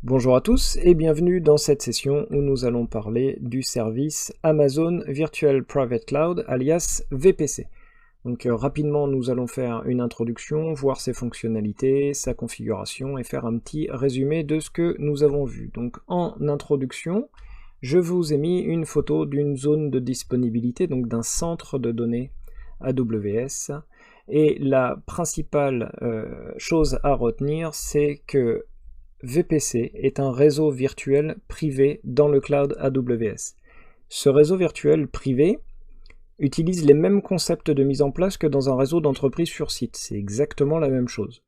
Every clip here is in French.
Bonjour à tous et bienvenue dans cette session où nous allons parler du service Amazon Virtual Private Cloud alias VPC. Donc rapidement nous allons faire une introduction, voir ses fonctionnalités, sa configuration et faire un petit résumé de ce que nous avons vu. Donc en introduction, je vous ai mis une photo d'une zone de disponibilité, donc d'un centre de données AWS. Et la principale chose à retenir, c'est que VPC est un réseau virtuel privé dans le cloud AWS. Ce réseau virtuel privé utilise les mêmes concepts de mise en place que dans un réseau d'entreprise sur site. C'est exactement la même chose.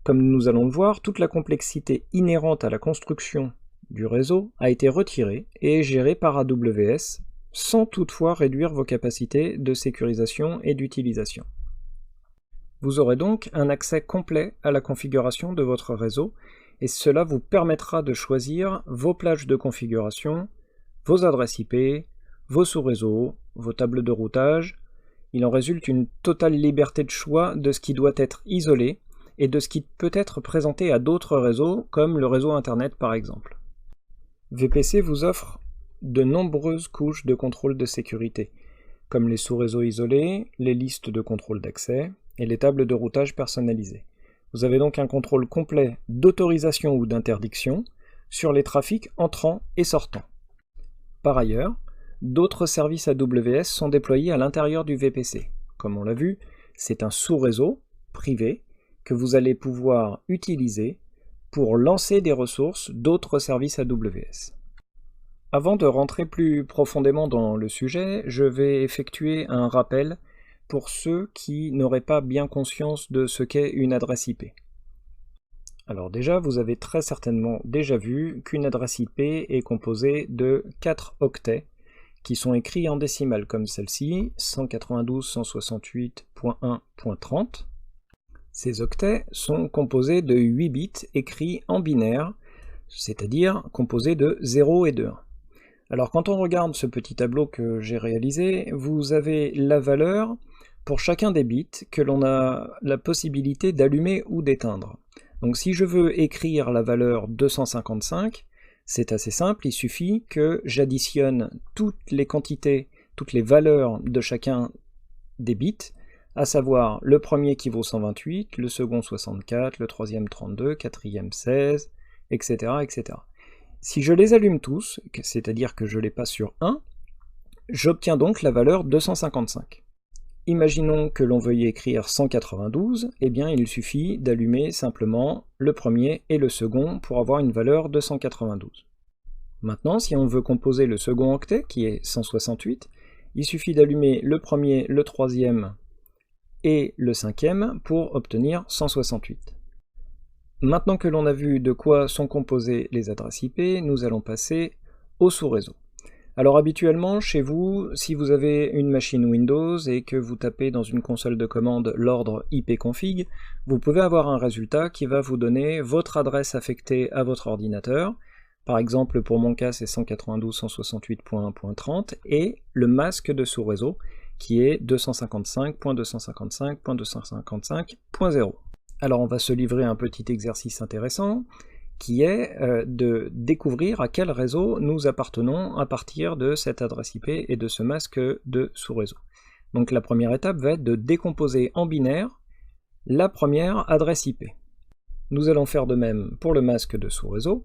Comme nous allons le voir, toute la complexité inhérente à la construction du réseau a été retirée et est gérée par AWS, sans toutefois réduire vos capacités de sécurisation et d'utilisation. Vous aurez donc un accès complet à la configuration de votre réseau, et cela vous permettra de choisir vos plages de configuration, vos adresses IP, vos sous-réseaux, vos tables de routage. Il en résulte une totale liberté de choix de ce qui doit être isolé et de ce qui peut être présenté à d'autres réseaux, comme le réseau Internet par exemple. VPC vous offre de nombreuses couches de contrôle de sécurité, comme les sous-réseaux isolés, les listes de contrôle d'accès et les tables de routage personnalisées. Vous avez donc un contrôle complet d'autorisation ou d'interdiction sur les trafics entrants et sortants. Par ailleurs, d'autres services AWS sont déployés à l'intérieur du VPC. Comme on l'a vu, c'est un sous-réseau privé que vous allez pouvoir utiliser pour lancer des ressources d'autres services AWS. Avant de rentrer plus profondément dans le sujet, je vais effectuer un rappel pour ceux qui n'auraient pas bien conscience de ce qu'est une adresse IP. Alors déjà, vous avez très certainement déjà vu qu'une adresse IP est composée de 4 octets qui sont écrits en décimales, comme celle-ci, 192.168.1.30. Ces octets sont composés de 8 bits écrits en binaire, c'est-à-dire composés de 0 et de 1. Alors quand on regarde ce petit tableau que j'ai réalisé, vous avez la valeur pour chacun des bits que l'on a la possibilité d'allumer ou d'éteindre. Donc si je veux écrire la valeur 255, c'est assez simple, il suffit que j'additionne toutes les quantités, toutes les valeurs de chacun des bits, à savoir le premier qui vaut 128, le second 64, le troisième 32, quatrième 16, etc., etc. Si je les allume tous, c'est-à-dire que je les passe sur 1, j'obtiens donc la valeur 255. Imaginons que l'on veuille écrire 192, eh bien il suffit d'allumer simplement le premier et le second pour avoir une valeur de 192. Maintenant, si on veut composer le second octet, qui est 168, il suffit d'allumer le premier, le troisième et le cinquième pour obtenir 168. Maintenant que l'on a vu de quoi sont composées les adresses IP, nous allons passer au sous-réseau. Alors habituellement, chez vous, si vous avez une machine Windows et que vous tapez dans une console de commande l'ordre ipconfig, vous pouvez avoir un résultat qui va vous donner votre adresse affectée à votre ordinateur. Par exemple, pour mon cas, c'est 192.168.1.30 et le masque de sous-réseau qui est 255.255.255.0. Alors on va se livrer un petit exercice intéressant qui est de découvrir à quel réseau nous appartenons à partir de cette adresse IP et de ce masque de sous-réseau. Donc la première étape va être de décomposer en binaire la première adresse IP. Nous allons faire de même pour le masque de sous-réseau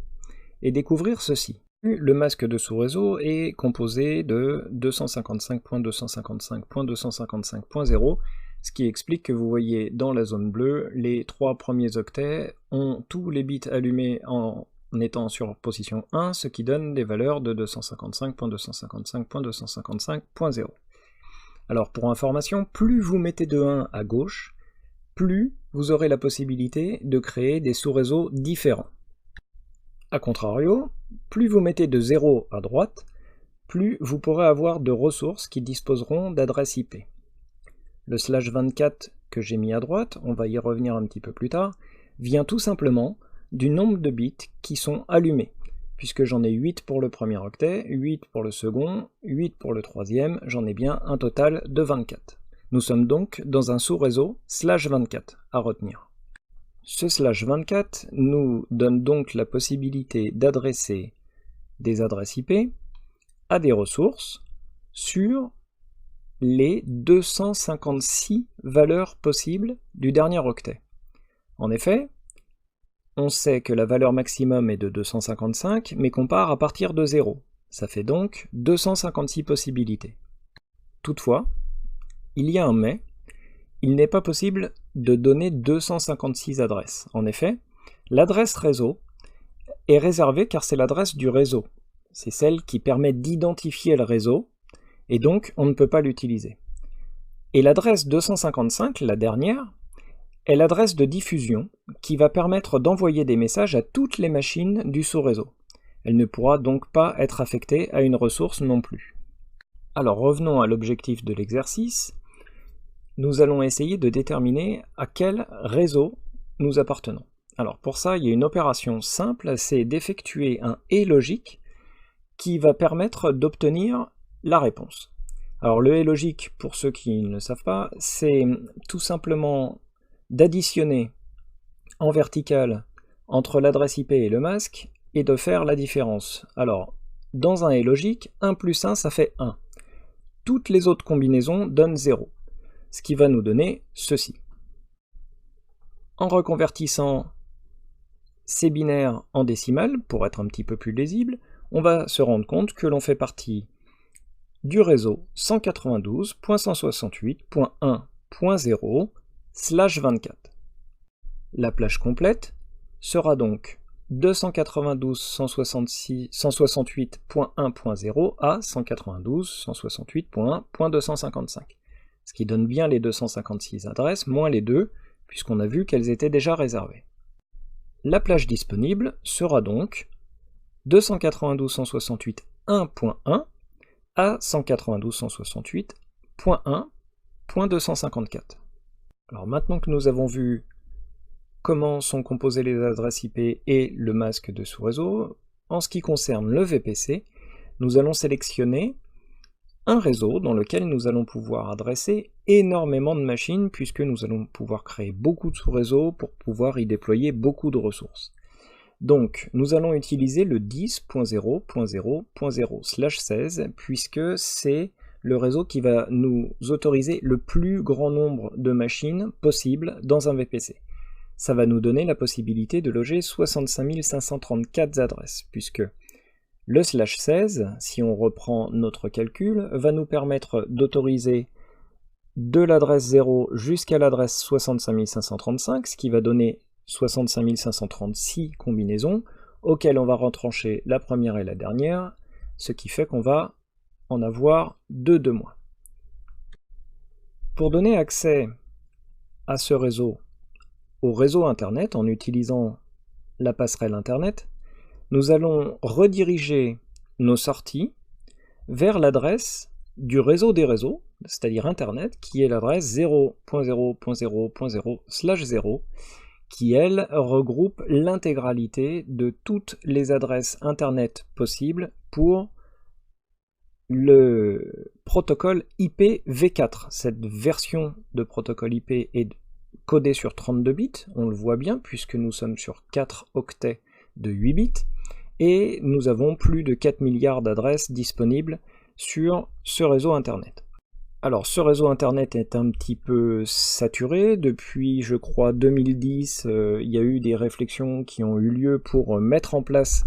et découvrir ceci. Le masque de sous-réseau est composé de 255.255.255.0, ce qui explique que vous voyez dans la zone bleue, les 3 premiers octets ont tous les bits allumés en étant sur position 1, ce qui donne des valeurs de 255.255.255.0. Alors pour information, plus vous mettez de 1 à gauche, plus vous aurez la possibilité de créer des sous-réseaux différents. A contrario, plus vous mettez de 0 à droite, plus vous pourrez avoir de ressources qui disposeront d'adresses IP. Le /24 que j'ai mis à droite, on va y revenir un petit peu plus tard, vient tout simplement du nombre de bits qui sont allumés, puisque j'en ai 8 pour le premier octet, 8 pour le second, 8 pour le troisième, j'en ai bien un total de 24. Nous sommes donc dans un sous-réseau /24 à retenir. Ce /24 nous donne donc la possibilité d'adresser des adresses IP à des ressources sur les 256 valeurs possibles du dernier octet. En effet, on sait que la valeur maximum est de 255, mais qu'on part à partir de 0. Ça fait donc 256 possibilités. Toutefois, il y a un mais, il n'est pas possible de donner 256 adresses. En effet, l'adresse réseau est réservée car c'est l'adresse du réseau. C'est celle qui permet d'identifier le réseau, et donc on ne peut pas l'utiliser. Et l'adresse 255, la dernière, est l'adresse de diffusion qui va permettre d'envoyer des messages à toutes les machines du sous-réseau. Elle ne pourra donc pas être affectée à une ressource non plus. Alors revenons à l'objectif de l'exercice. Nous allons essayer de déterminer à quel réseau nous appartenons. Alors pour ça, il y a une opération simple, c'est d'effectuer un « et » logique qui va permettre d'obtenir la réponse. Alors le « et » logique, pour ceux qui ne le savent pas, c'est tout simplement d'additionner en verticale entre l'adresse IP et le masque et de faire la différence. Alors, dans un « et » logique, 1 plus 1, ça fait 1. Toutes les autres combinaisons donnent 0, ce qui va nous donner ceci. En reconvertissant ces binaires en décimales, pour être un petit peu plus lisible, on va se rendre compte que l'on fait partie du réseau 192.168.1.0/24. La plage complète sera donc 292.168.1.0 à 192.168.1.255, ce qui donne bien les 256 adresses, moins les 2, puisqu'on a vu qu'elles étaient déjà réservées. La plage disponible sera donc 292.168.1.1 à 192.168.1.254. Alors maintenant que nous avons vu comment sont composées les adresses IP et le masque de sous-réseau, en ce qui concerne le VPC, nous allons sélectionner un réseau dans lequel nous allons pouvoir adresser énormément de machines, puisque nous allons pouvoir créer beaucoup de sous-réseaux pour pouvoir y déployer beaucoup de ressources. Donc, nous allons utiliser le 10.0.0.0/16, puisque c'est le réseau qui va nous autoriser le plus grand nombre de machines possible dans un VPC. Ça va nous donner la possibilité de loger 65 534 adresses, puisque le /16, si on reprend notre calcul, va nous permettre d'autoriser de l'adresse 0 jusqu'à l'adresse 65 535, ce qui va donner 65 536 combinaisons, auxquelles on va retrancher la première et la dernière, ce qui fait qu'on va en avoir 2 de moins. Pour donner accès à ce réseau, au réseau Internet, en utilisant la passerelle Internet, nous allons rediriger nos sorties vers l'adresse du réseau des réseaux, c'est-à-dire Internet, qui est l'adresse 0.0.0.0/0, qui, elle, regroupe l'intégralité de toutes les adresses Internet possibles pour le protocole IPv4. Cette version de protocole IP est codée sur 32 bits, on le voit bien, puisque nous sommes sur 4 octets de 8 bits, et nous avons plus de 4 milliards d'adresses disponibles sur ce réseau Internet. Alors ce réseau Internet est un petit peu saturé. Depuis, je crois, 2010, il y a eu des réflexions qui ont eu lieu pour mettre en place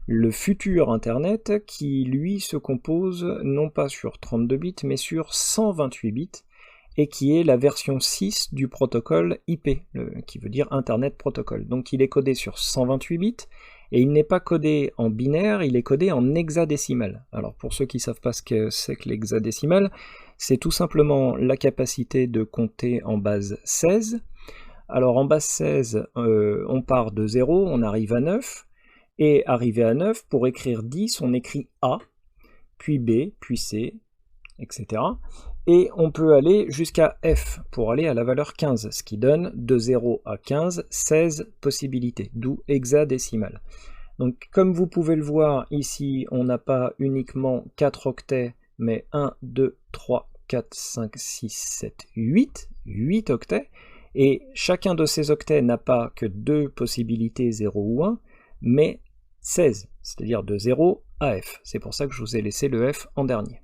le futur Internet, qui lui se compose non pas sur 32 bits, mais sur 128 bits, et qui est la version 6 du protocole IP, qui veut dire Internet Protocol. Donc il est codé sur 128 bits, et il n'est pas codé en binaire, il est codé en hexadécimal. Alors pour ceux qui ne savent pas ce que c'est que l'hexadécimal, c'est tout simplement la capacité de compter en base 16. Alors en base 16, on part de 0, on arrive à 9, et arrivé à 9, pour écrire 10, on écrit A, puis B, puis C, etc. Et on peut aller jusqu'à F pour aller à la valeur 15, ce qui donne de 0 à 15, 16 possibilités, d'où hexadécimal. Donc comme vous pouvez le voir ici, on n'a pas uniquement 4 octets, mais 1, 2, 3, 4, 5, 6, 7, 8 octets. Et chacun de ces octets n'a pas que 2 possibilités 0 ou 1, mais 16, c'est-à-dire de 0 à F. C'est pour ça que je vous ai laissé le F en dernier.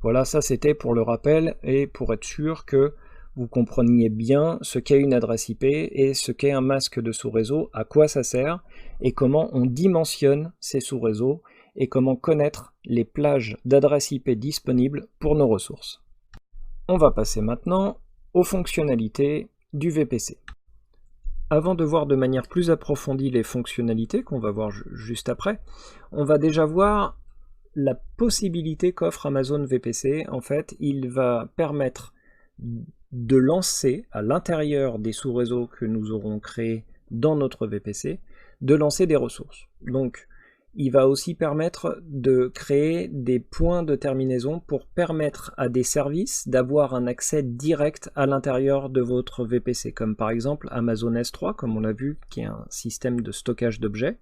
Voilà, ça c'était pour le rappel et pour être sûr que vous compreniez bien ce qu'est une adresse IP et ce qu'est un masque de sous-réseau, à quoi ça sert et comment on dimensionne ces sous-réseaux et comment connaître les plages d'adresses IP disponibles pour nos ressources. On va passer maintenant aux fonctionnalités du VPC. Avant de voir de manière plus approfondie les fonctionnalités qu'on va voir juste après, on va déjà voir la possibilité qu'offre Amazon VPC. En fait, il va permettre de lancer à l'intérieur des sous-réseaux que nous aurons créés dans notre VPC, de lancer des ressources. Donc, il va aussi permettre de créer des points de terminaison pour permettre à des services d'avoir un accès direct à l'intérieur de votre VPC, comme par exemple Amazon S3, comme on l'a vu, qui est un système de stockage d'objets.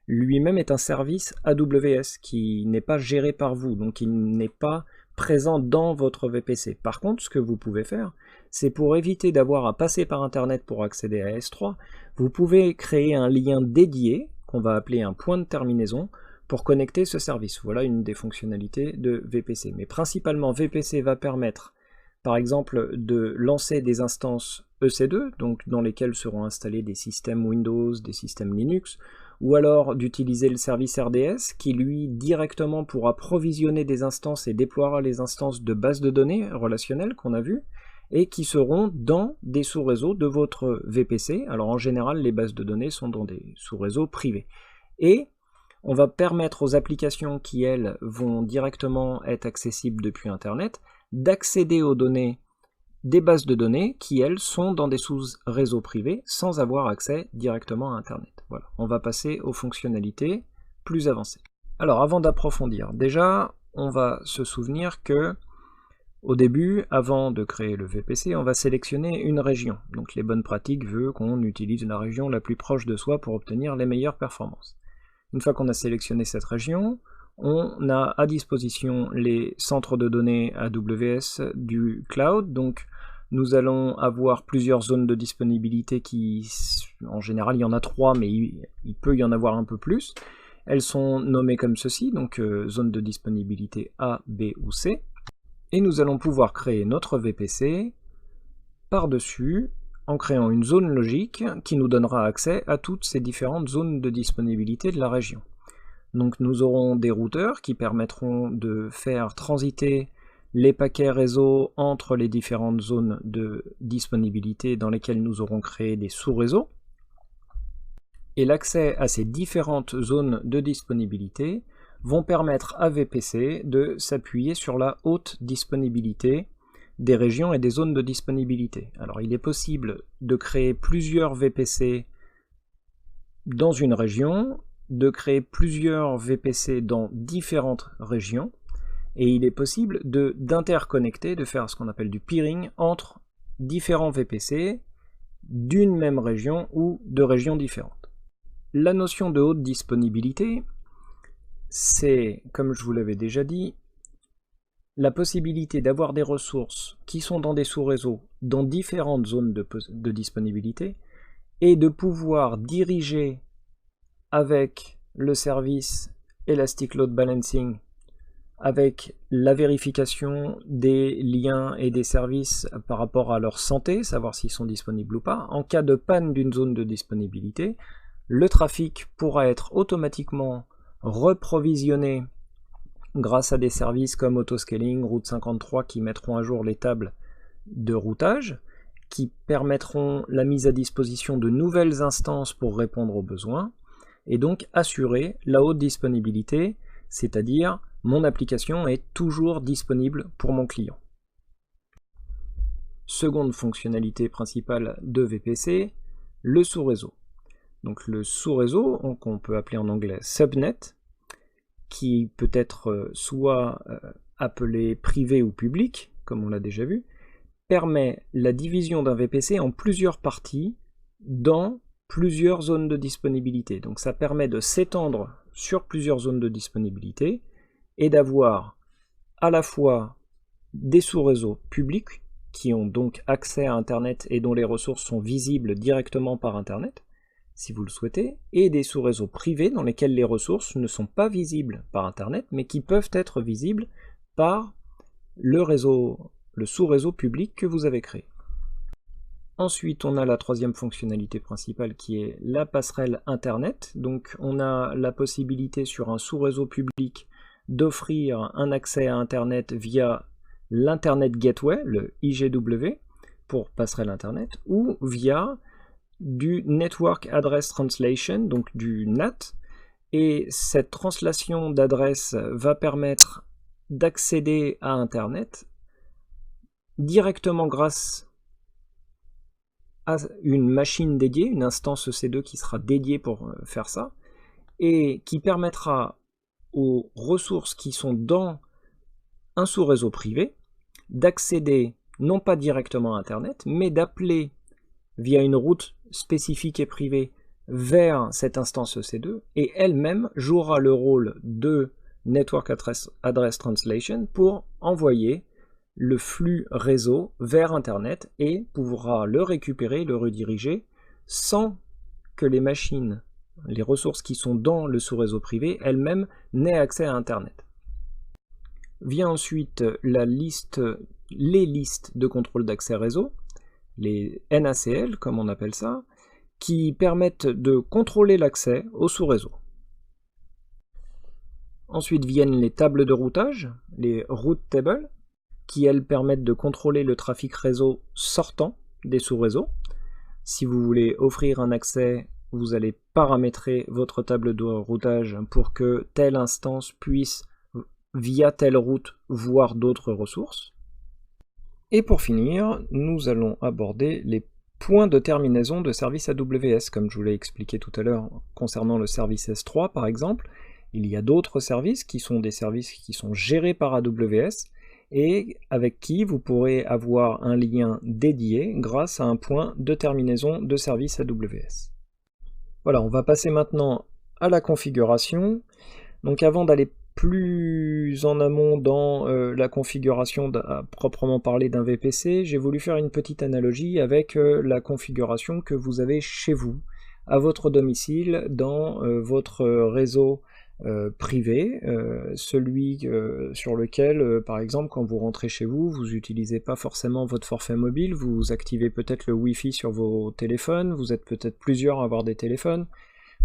Lui-même est un service AWS qui n'est pas géré par vous, donc il n'est pas présent dans votre VPC. Par contre, ce que vous pouvez faire, c'est pour éviter d'avoir à passer par Internet pour accéder à S3, vous pouvez créer un lien dédié, qu'on va appeler un point de terminaison, pour connecter ce service. Voilà une des fonctionnalités de VPC. Mais principalement, VPC va permettre, par exemple, de lancer des instances EC2, donc dans lesquelles seront installés des systèmes Windows, des systèmes Linux, ou alors d'utiliser le service RDS, qui lui directement pourra provisionner des instances et déploiera les instances de bases de données relationnelles qu'on a vues, et qui seront dans des sous-réseaux de votre VPC. Alors en général, les bases de données sont dans des sous-réseaux privés. Et on va permettre aux applications qui, elles, vont directement être accessibles depuis Internet, d'accéder aux données des bases de données qui, elles, sont dans des sous-réseaux privés sans avoir accès directement à Internet. Voilà, on va passer aux fonctionnalités plus avancées. Alors avant d'approfondir, déjà, on va se souvenir que au début, avant de créer le VPC, on va sélectionner une région. Donc les bonnes pratiques veulent qu'on utilise la région la plus proche de soi pour obtenir les meilleures performances. Une fois qu'on a sélectionné cette région, on a à disposition les centres de données AWS du cloud. Donc nous allons avoir plusieurs zones de disponibilité qui, en général, il y en a 3, mais il peut y en avoir un peu plus. Elles sont nommées comme ceci, donc zone de disponibilité A, B ou C. Et nous allons pouvoir créer notre VPC par-dessus en créant une zone logique qui nous donnera accès à toutes ces différentes zones de disponibilité de la région. Donc nous aurons des routeurs qui permettront de faire transiter les paquets réseau entre les différentes zones de disponibilité dans lesquelles nous aurons créé des sous-réseaux. Et l'accès à ces différentes zones de disponibilité vont permettre à VPC de s'appuyer sur la haute disponibilité des régions et des zones de disponibilité. Alors il est possible de créer plusieurs VPC dans une région, de créer plusieurs VPC dans différentes régions, et il est possible d'interconnecter, de faire ce qu'on appelle du peering entre différents VPC d'une même région ou de régions différentes. La notion de haute disponibilité, c'est, comme je vous l'avais déjà dit, la possibilité d'avoir des ressources qui sont dans des sous-réseaux dans différentes zones de disponibilité et de pouvoir diriger avec le service Elastic Load Balancing, avec la vérification des liens et des services par rapport à leur santé, savoir s'ils sont disponibles ou pas. En cas de panne d'une zone de disponibilité, le trafic pourra être automatiquement reprovisionné grâce à des services comme Autoscaling, Route 53 qui mettront à jour les tables de routage, qui permettront la mise à disposition de nouvelles instances pour répondre aux besoins, et donc assurer la haute disponibilité, c'est-à-dire mon application est toujours disponible pour mon client. Seconde fonctionnalité principale de VPC, le sous-réseau. Donc le sous-réseau, qu'on peut appeler en anglais subnet, qui peut être soit appelé privé ou public, comme on l'a déjà vu, permet la division d'un VPC en plusieurs parties dans plusieurs zones de disponibilité. Donc ça permet de s'étendre sur plusieurs zones de disponibilité et d'avoir à la fois des sous-réseaux publics qui ont donc accès à Internet et dont les ressources sont visibles directement par Internet, si vous le souhaitez, et des sous-réseaux privés dans lesquels les ressources ne sont pas visibles par Internet, mais qui peuvent être visibles par le sous-réseau public que vous avez créé. Ensuite, on a la troisième fonctionnalité principale qui est la passerelle Internet. Donc on a la possibilité sur un sous-réseau public d'offrir un accès à Internet via l'Internet Gateway, le IGW, pour passerelle Internet, ou via du Network Address Translation, donc du NAT. Et cette translation d'adresse va permettre d'accéder à Internet directement grâce à une machine dédiée, une instance EC2 qui sera dédiée pour faire ça, et qui permettra aux ressources qui sont dans un sous-réseau privé d'accéder non pas directement à Internet, mais d'appeler via une route spécifique et privée vers cette instance EC2, et elle-même jouera le rôle de Network Address Translation pour envoyer le flux réseau vers Internet et pourra le récupérer, le rediriger, sans que les machines, les ressources qui sont dans le sous-réseau privé, elles-mêmes n'aient accès à Internet. Vient ensuite les listes de contrôle d'accès réseau, les NACL comme on appelle ça, qui permettent de contrôler l'accès au sous-réseau. Ensuite viennent les tables de routage, les route tables, qui elles permettent de contrôler le trafic réseau sortant des sous-réseaux. Si vous voulez offrir un accès, vous allez paramétrer votre table de routage pour que telle instance puisse, via telle route, voir d'autres ressources. Et pour finir, nous allons aborder les points de terminaison de services AWS, comme je vous l'ai expliqué tout à l'heure concernant le service S3 par exemple. Il y a d'autres services qui sont des services qui sont gérés par AWS, et avec qui vous pourrez avoir un lien dédié grâce à un point de terminaison de service AWS. Voilà, on va passer maintenant à la configuration. Donc avant d'aller plus en amont dans la configuration à proprement parler d'un VPC, j'ai voulu faire une petite analogie avec la configuration que vous avez chez vous, à votre domicile, dans votre réseau privé, celui sur lequel, par exemple, quand vous rentrez chez vous, vous n'utilisez pas forcément votre forfait mobile, vous activez peut-être le Wi-Fi sur vos téléphones, vous êtes peut-être plusieurs à avoir des téléphones,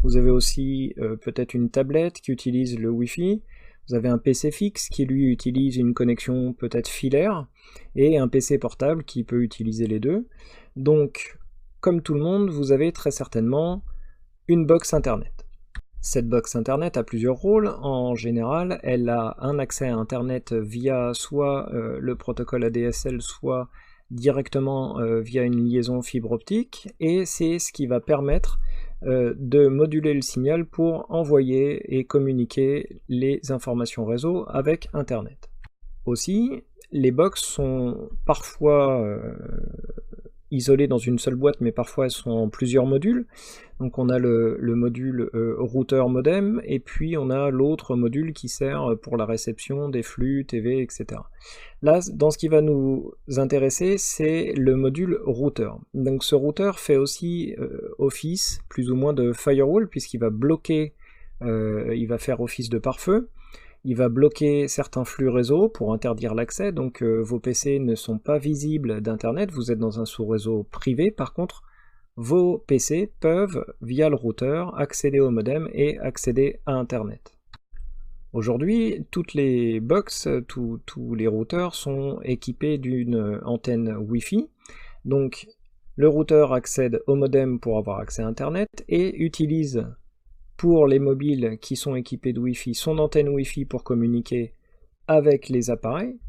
vous avez aussi peut-être une tablette qui utilise le Wi-Fi, vous avez un PC fixe qui lui utilise une connexion peut-être filaire, et un PC portable qui peut utiliser les deux. Donc, comme tout le monde, vous avez très certainement une box Internet. Cette box Internet a plusieurs rôles. En général, elle a un accès à Internet via soit le protocole ADSL, soit directement via une liaison fibre optique, et c'est ce qui va permettre de moduler le signal pour envoyer et communiquer les informations réseau avec Internet. Aussi, les box sont parfois isolées dans une seule boîte, mais parfois elles sont en plusieurs modules. Donc on a le module routeur modem, et puis on a l'autre module qui sert pour la réception des flux TV, etc. Là, dans ce qui va nous intéresser, c'est le module routeur. Donc ce routeur fait aussi office plus ou moins de firewall, puisqu'il va bloquer, il va faire office de pare-feu. Il va bloquer certains flux réseau pour interdire l'accès, donc vos PC ne sont pas visibles d'Internet, vous êtes dans un sous-réseau privé. Par contre, vos PC peuvent, via le routeur, accéder au modem et accéder à Internet. Aujourd'hui, toutes les box, tous les routeurs sont équipés d'une antenne Wi-Fi, donc le routeur accède au modem pour avoir accès à Internet et utilise pour les mobiles qui sont équipés de Wi-Fi son antenne Wi-Fi pour communiquer avec les appareils,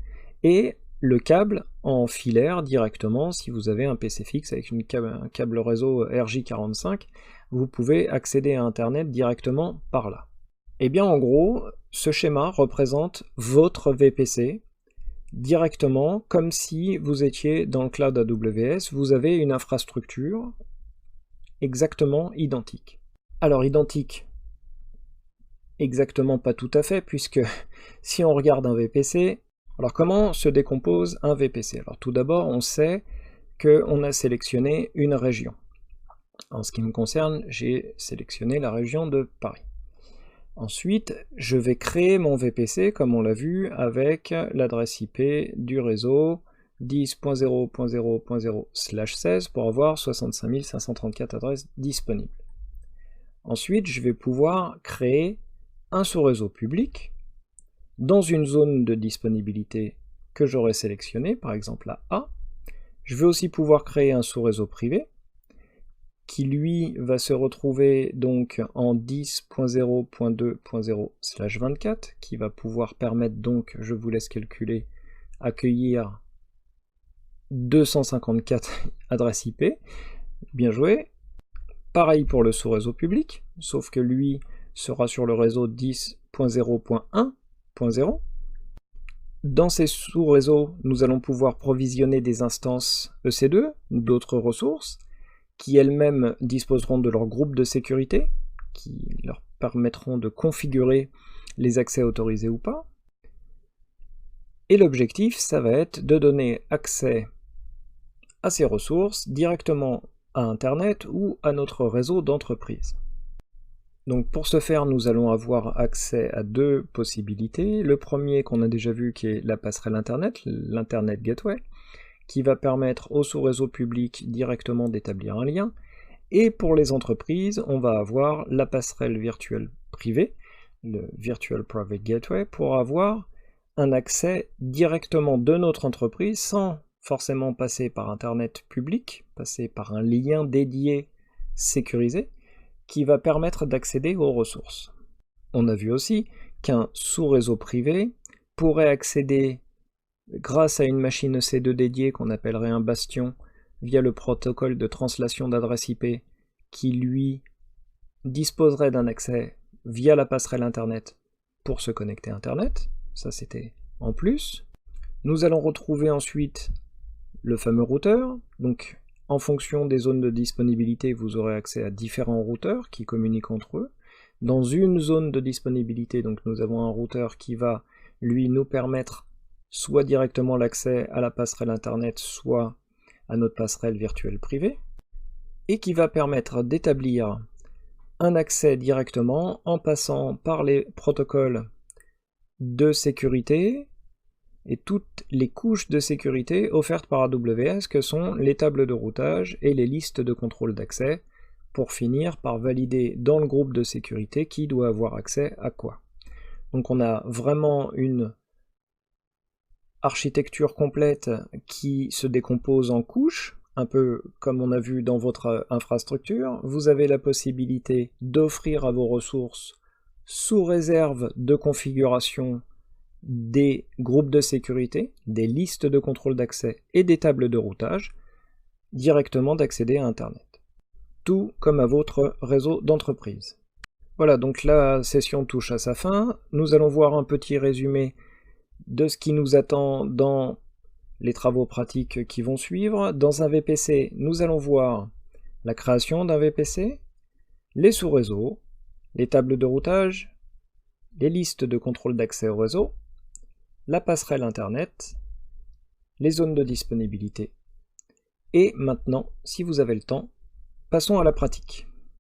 et le câble en filaire directement. Si vous avez un PC fixe avec un câble réseau RJ45, vous pouvez accéder à Internet directement par là. Et bien en gros, ce schéma représente votre VPC directement, comme si vous étiez dans le cloud AWS, vous avez une infrastructure exactement identique. Alors identique, exactement pas tout à fait, puisque si on regarde un VPC, Alors comment se décompose un VPC? Alors tout d'abord, on sait qu'on a sélectionné une région. En ce qui me concerne, j'ai sélectionné la région de Paris. Ensuite, je vais créer mon VPC, comme on l'a vu, avec l'adresse IP du réseau 10.0.0.0/16 pour avoir 65 534 adresses disponibles. Ensuite, je vais pouvoir créer un sous-réseau public dans une zone de disponibilité que j'aurai sélectionnée, par exemple la A. Je vais aussi pouvoir créer un sous-réseau privé qui lui va se retrouver donc en 10.0.2.0/24, qui va pouvoir permettre donc, je vous laisse calculer, accueillir 254 adresses IP. Bien joué. Pareil pour le sous-réseau public, sauf que lui sera sur le réseau 10.0.1.0. Dans ces sous-réseaux, nous allons pouvoir provisionner des instances EC2, d'autres ressources, qui elles-mêmes disposeront de leur groupe de sécurité, qui leur permettront de configurer les accès autorisés ou pas. Et l'objectif, ça va être de donner accès à ces ressources directement à Internet ou à notre réseau d'entreprise. Donc pour ce faire, nous allons avoir accès à deux possibilités. Le premier qu'on a déjà vu qui est la passerelle Internet, l'Internet Gateway, qui va permettre au sous-réseau public directement d'établir un lien. Et pour les entreprises, on va avoir la passerelle virtuelle privée, le Virtual Private Gateway, pour avoir un accès directement de notre entreprise sans forcément passer par Internet public, passer par un lien dédié sécurisé, qui va permettre d'accéder aux ressources. On a vu aussi qu'un sous-réseau privé pourrait accéder grâce à une machine EC2 dédiée qu'on appellerait un bastion via le protocole de translation d'adresse IP qui lui disposerait d'un accès via la passerelle Internet pour se connecter à Internet. Ça c'était en plus. Nous allons retrouver ensuite le fameux routeur. Donc en fonction des zones de disponibilité, vous aurez accès à différents routeurs qui communiquent entre eux. Dans une zone de disponibilité, donc nous avons un routeur qui va lui nous permettre soit directement l'accès à la passerelle Internet, soit à notre passerelle virtuelle privée, et qui va permettre d'établir un accès directement en passant par les protocoles de sécurité et toutes les couches de sécurité offertes par AWS que sont les tables de routage et les listes de contrôle d'accès, pour finir par valider dans le groupe de sécurité qui doit avoir accès à quoi. Donc on a vraiment une architecture complète qui se décompose en couches, un peu comme on a vu dans votre infrastructure. Vous avez la possibilité d'offrir à vos ressources, sous réserve de configuration, des groupes de sécurité, des listes de contrôle d'accès et des tables de routage, directement d'accéder à Internet. Tout comme à votre réseau d'entreprise. Voilà, donc la session touche à sa fin. Nous allons voir un petit résumé de ce qui nous attend dans les travaux pratiques qui vont suivre. Dans un VPC, nous allons voir la création d'un VPC, les sous-réseaux, les tables de routage, les listes de contrôle d'accès au réseau, la passerelle Internet, les zones de disponibilité. Et maintenant, si vous avez le temps, passons à la pratique.